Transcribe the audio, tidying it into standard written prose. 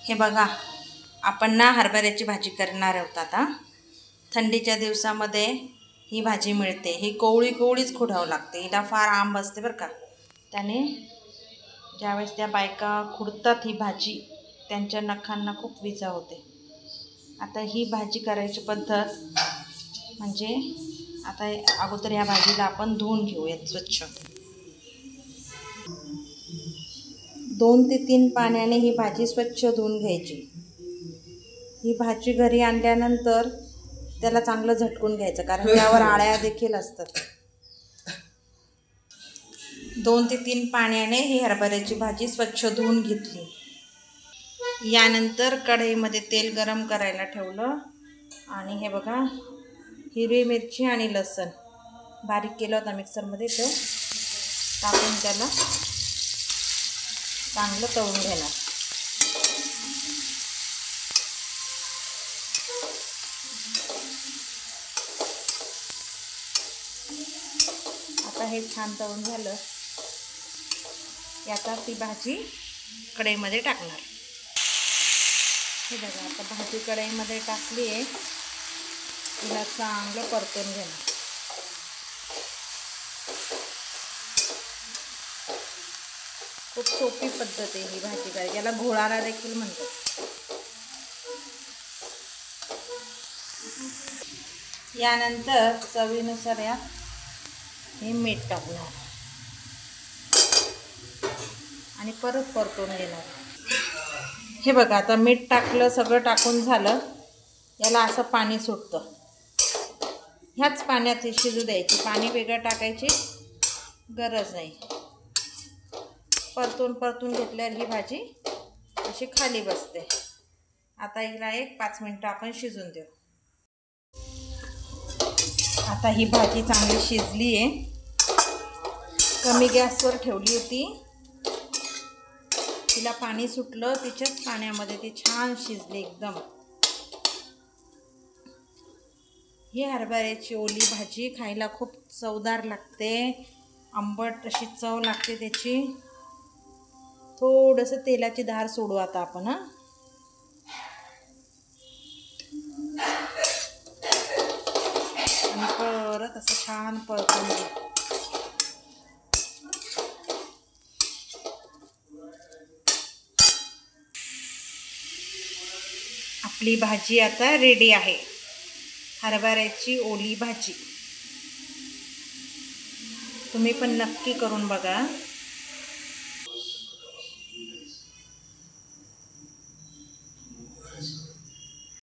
हे बघा, आपण ना हरभऱ्याची भाजी करणार आहोत आता। थंडीच्या दिवसामध्ये ही भाजी मिळते। ही कोवळी कोवळीच खुडावं लागते, हिला फार आंब असते बरं का। त्याने ज्यावेळेस त्या बायका खुडतात ही भाजी, त्यांच्या नखांना खूप विजा होते। आता ही भाजी करायची पद्धत म्हणजे आता अगोदर या भाजीला आपण धुवून घेऊयात स्वच्छ। 2 ते 3 पाण्याने ही भाजी स्वच्छ धुवून घ्यायची। ही भाजी घरी आणल्यानंतर त्याला चांगलं झटकून घ्यायचं, कारण त्यावर आळ्या देखील असतात। 2 ते 3 पाण्याने ही हरभऱ्याची भाजी स्वच्छ धुवून घेतली। यानंतर कढईमध्ये तेल गरम करायला ठेवलं आणि हे बघा, हिरवी मिरची आणि लसूण बारीक केलं होतं मिक्सरमध्ये, तो टाकून त्याला चांगलं तळून घेणार। आता हे छान तळून झालं, आता ती भाजी कढईमध्ये टाकणार। हे बघा, आता भाजी कढईमध्ये टाकली आहे, तिला चांगलं परतून घेणार। खूप सोपी पद्धत आहे ही भाजी करायची, याला घोळाला देखील म्हणतात। यानंतर चवीनुसार यात हे मीठ टाकणार आणि परत परतून घेणार। हे बघा, आता मीठ टाकलं, सगळं टाकून झालं, याला असं पाणी सुटतं। ह्याच पाण्यात शिजू द्यायची, पाणी वेगळं टाकायची गरज नाही। परतून परतून घेतल्यावर ही भाजी अशी खाली बसते। आता हिला 1-5 मिनिटं आपण शिजून देऊ। आता ही भाजी चांगली शिजली आहे, कमी गॅसवर ठेवली होती, तिला पाणी सुटलं, तिच्याच पाण्यामध्ये ती छान शिजली एकदम। ही हरभऱ्याची ओली भाजी खायला खूप चवदार लागते, आंबट अशी चव लागते त्याची। थोडंसं तेलाची धार सोडू आता आपण। आणि परत असं छान परतून घेऊ। आपली भाजी आता रेडी आहे, हरभऱ्याची ओली भाजी। तुम्ही पण नक्की करून बघा।